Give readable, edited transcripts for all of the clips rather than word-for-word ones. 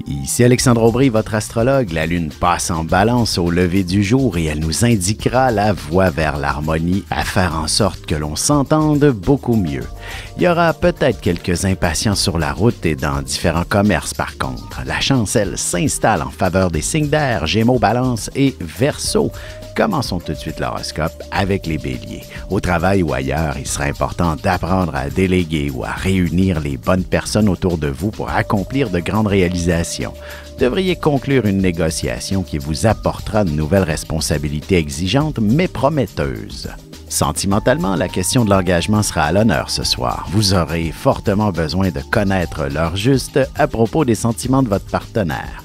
Ici Alexandre Aubry, votre astrologue. La Lune passe en Balance au lever du jour et elle nous indiquera la voie vers l'harmonie à faire en sorte que l'on s'entende beaucoup mieux. Il y aura peut-être quelques impatients sur la route et dans différents commerces par contre. La chance, elle, s'installe en faveur des signes d'air, Gémeaux, Balance et Verseau. Commençons tout de suite l'horoscope avec les béliers. Au travail ou ailleurs, il sera important d'apprendre à déléguer ou à réunir les bonnes personnes autour de vous pour accomplir de grandes réalisations. Vous devriez conclure une négociation qui vous apportera de nouvelles responsabilités exigeantes mais prometteuses. Sentimentalement, la question de l'engagement sera à l'honneur ce soir. Vous aurez fortement besoin de connaître l'heure juste à propos des sentiments de votre partenaire.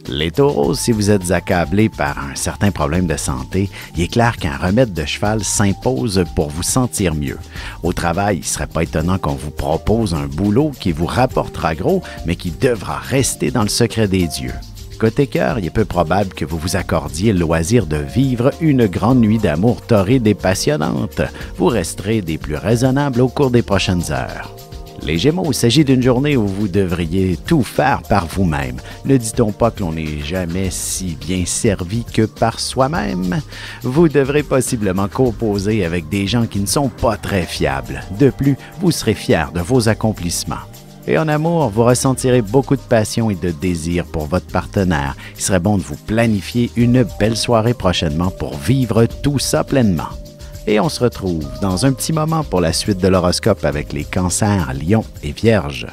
Les taureaux, si vous êtes accablés par un certain problème de santé, il est clair qu'un remède de cheval s'impose pour vous sentir mieux. Au travail, il ne serait pas étonnant qu'on vous propose un boulot qui vous rapportera gros, mais qui devra rester dans le secret des dieux. Côté cœur, il est peu probable que vous vous accordiez le loisir de vivre une grande nuit d'amour torride et passionnante. Vous resterez des plus raisonnables au cours des prochaines heures. Les Gémeaux, il s'agit d'une journée où vous devriez tout faire par vous-même. Ne dit-on pas que l'on n'est jamais si bien servi que par soi-même? Vous devrez possiblement composer avec des gens qui ne sont pas très fiables. De plus, vous serez fiers de vos accomplissements. Et en amour, vous ressentirez beaucoup de passion et de désir pour votre partenaire. Il serait bon de vous planifier une belle soirée prochainement pour vivre tout ça pleinement. Et on se retrouve dans un petit moment pour la suite de l'horoscope avec les cancers, lions et vierges.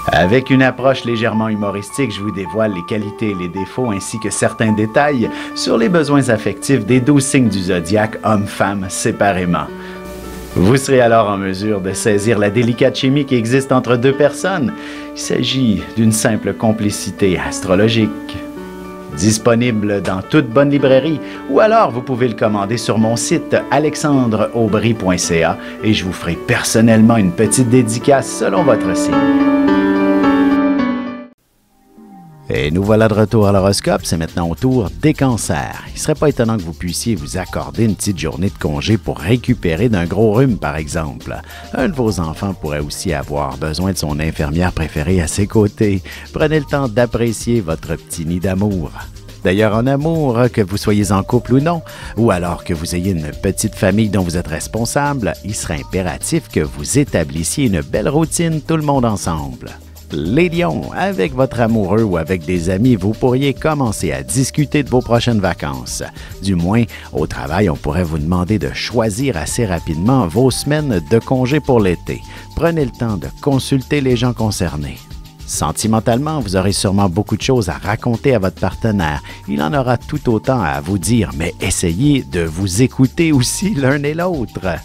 Avec une approche légèrement humoristique, je vous dévoile les qualités et les défauts ainsi que certains détails sur les besoins affectifs des 12 signes du zodiaque, hommes-femmes séparément. Vous serez alors en mesure de saisir la délicate chimie qui existe entre deux personnes. Il s'agit d'une simple complicité astrologique. Disponible dans toute bonne librairie ou alors vous pouvez le commander sur mon site alexandreaubry.ca et je vous ferai personnellement une petite dédicace selon votre signe. Et nous voilà de retour à l'horoscope, c'est maintenant au tour des cancers. Il ne serait pas étonnant que vous puissiez vous accorder une petite journée de congé pour récupérer d'un gros rhume, par exemple. Un de vos enfants pourrait aussi avoir besoin de son infirmière préférée à ses côtés. Prenez le temps d'apprécier votre petit nid d'amour. D'ailleurs, en amour, que vous soyez en couple ou non, ou alors que vous ayez une petite famille dont vous êtes responsable, il serait impératif que vous établissiez une belle routine tout le monde ensemble. Les lions, avec votre amoureux ou avec des amis, vous pourriez commencer à discuter de vos prochaines vacances. Du moins, au travail, on pourrait vous demander de choisir assez rapidement vos semaines de congé pour l'été. Prenez le temps de consulter les gens concernés. Sentimentalement, vous aurez sûrement beaucoup de choses à raconter à votre partenaire. Il en aura tout autant à vous dire, mais essayez de vous écouter aussi l'un et l'autre.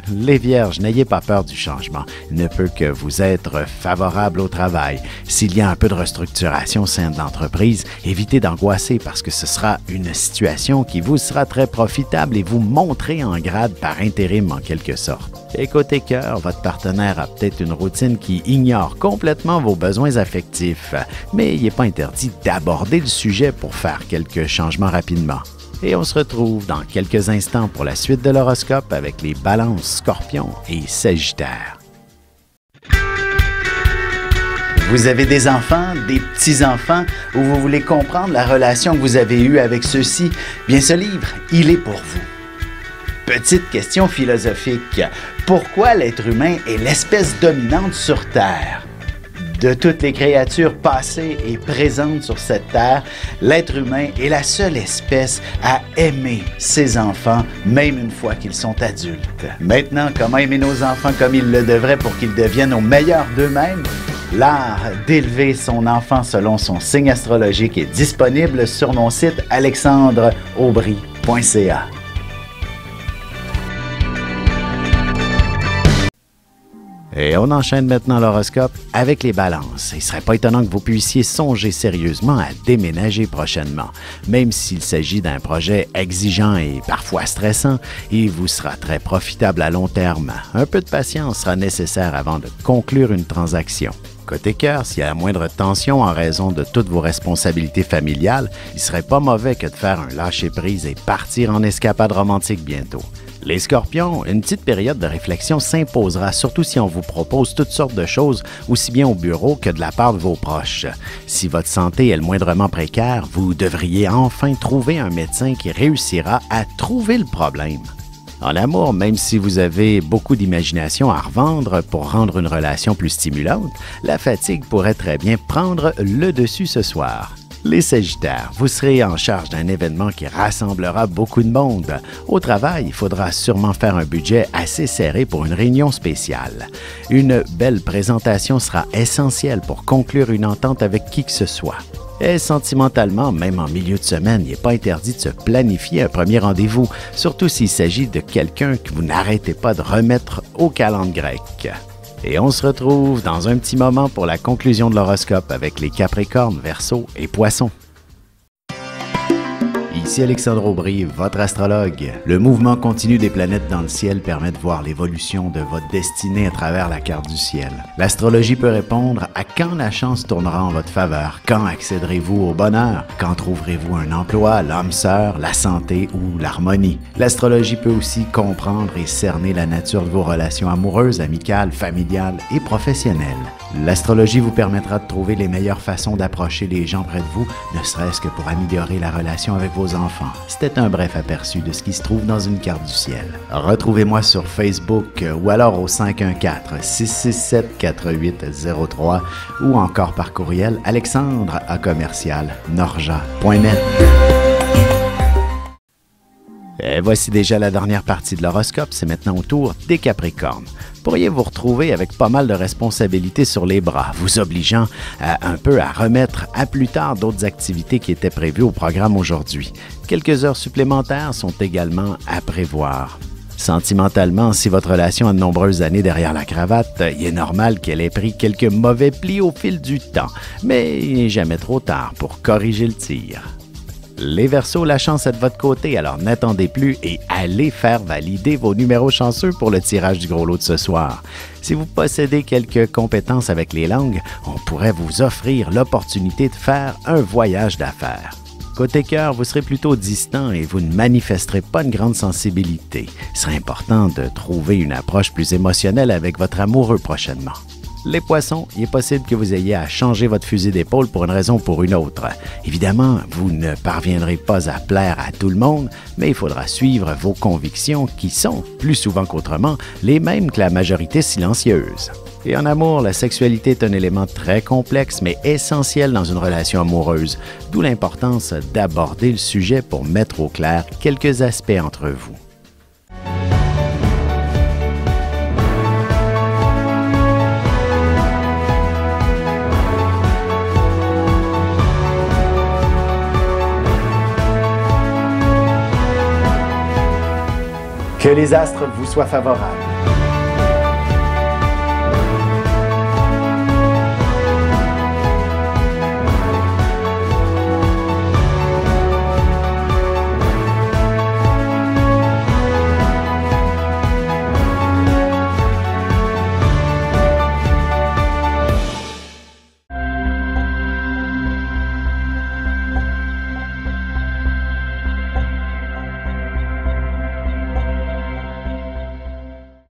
Les Vierges, n'ayez pas peur du changement. Il ne peut que vous être favorable au travail. S'il y a un peu de restructuration au sein de l'entreprise, évitez d'angoisser parce que ce sera une situation qui vous sera très profitable et vous montrez en grade par intérim en quelque sorte. Et côté cœur, votre partenaire a peut-être une routine qui ignore complètement vos besoins affectifs, mais il n'est pas interdit d'aborder le sujet pour faire quelques changements rapidement. Et on se retrouve dans quelques instants pour la suite de l'horoscope avec les balances, scorpions et sagittaires. Vous avez des enfants, des petits-enfants, ou vous voulez comprendre la relation que vous avez eue avec ceux-ci? Bien, ce livre, il est pour vous. Petite question philosophique. Pourquoi l'être humain est l'espèce dominante sur Terre? De toutes les créatures passées et présentes sur cette terre, l'être humain est la seule espèce à aimer ses enfants, même une fois qu'ils sont adultes. Maintenant, comment aimer nos enfants comme ils le devraient pour qu'ils deviennent au meilleur d'eux-mêmes? L'art d'élever son enfant selon son signe astrologique est disponible sur mon site alexandreaubry.ca. Et on enchaîne maintenant l'horoscope avec les balances. Il ne serait pas étonnant que vous puissiez songer sérieusement à déménager prochainement. Même s'il s'agit d'un projet exigeant et parfois stressant, il vous sera très profitable à long terme. Un peu de patience sera nécessaire avant de conclure une transaction. Côté cœur, s'il y a la moindre tension en raison de toutes vos responsabilités familiales, il ne serait pas mauvais que de faire un lâcher-prise et partir en escapade romantique bientôt. Les Scorpions, une petite période de réflexion s'imposera, surtout si on vous propose toutes sortes de choses, aussi bien au bureau que de la part de vos proches. Si votre santé est le moindrement précaire, vous devriez enfin trouver un médecin qui réussira à trouver le problème. En amour, même si vous avez beaucoup d'imagination à revendre pour rendre une relation plus stimulante, la fatigue pourrait très bien prendre le dessus ce soir. Les Sagittaires, vous serez en charge d'un événement qui rassemblera beaucoup de monde. Au travail, il faudra sûrement faire un budget assez serré pour une réunion spéciale. Une belle présentation sera essentielle pour conclure une entente avec qui que ce soit. Et sentimentalement, même en milieu de semaine, il n'est pas interdit de se planifier un premier rendez-vous, surtout s'il s'agit de quelqu'un que vous n'arrêtez pas de remettre au calendrier grec. Et on se retrouve dans un petit moment pour la conclusion de l'horoscope avec les Capricornes, Verseaux et Poissons. Ici Alexandre Aubry, votre astrologue. Le mouvement continu des planètes dans le ciel permet de voir l'évolution de votre destinée à travers la carte du ciel. L'astrologie peut répondre à quand la chance tournera en votre faveur, quand accéderez-vous au bonheur, quand trouverez-vous un emploi, l'âme sœur, la santé ou l'harmonie. L'astrologie peut aussi comprendre et cerner la nature de vos relations amoureuses, amicales, familiales et professionnelles. L'astrologie vous permettra de trouver les meilleures façons d'approcher les gens près de vous, ne serait-ce que pour améliorer la relation avec vos enfants. C'était un bref aperçu de ce qui se trouve dans une carte du ciel. Retrouvez-moi sur Facebook ou alors au 514-667-4803 ou encore par courriel alexandre@norja.net. Et voici déjà la dernière partie de l'horoscope, c'est maintenant au tour des Capricornes. Pourriez vous retrouver avec pas mal de responsabilités sur les bras, vous obligeant un peu à remettre à plus tard d'autres activités qui étaient prévues au programme aujourd'hui. Quelques heures supplémentaires sont également à prévoir. Sentimentalement, si votre relation a de nombreuses années derrière la cravate, il est normal qu'elle ait pris quelques mauvais plis au fil du temps, mais il n'est jamais trop tard pour corriger le tir. Les Verseaux, la chance est de votre côté, alors n'attendez plus et allez faire valider vos numéros chanceux pour le tirage du gros lot de ce soir. Si vous possédez quelques compétences avec les langues, on pourrait vous offrir l'opportunité de faire un voyage d'affaires. Côté cœur, vous serez plutôt distant et vous ne manifesterez pas une grande sensibilité. Il serait important de trouver une approche plus émotionnelle avec votre amoureux prochainement. Les Poissons, il est possible que vous ayez à changer votre fusil d'épaule pour une raison ou pour une autre. Évidemment, vous ne parviendrez pas à plaire à tout le monde, mais il faudra suivre vos convictions qui sont, plus souvent qu'autrement, les mêmes que la majorité silencieuse. Et en amour, la sexualité est un élément très complexe mais essentiel dans une relation amoureuse, d'où l'importance d'aborder le sujet pour mettre au clair quelques aspects entre vous. Que les astres vous soient favorables.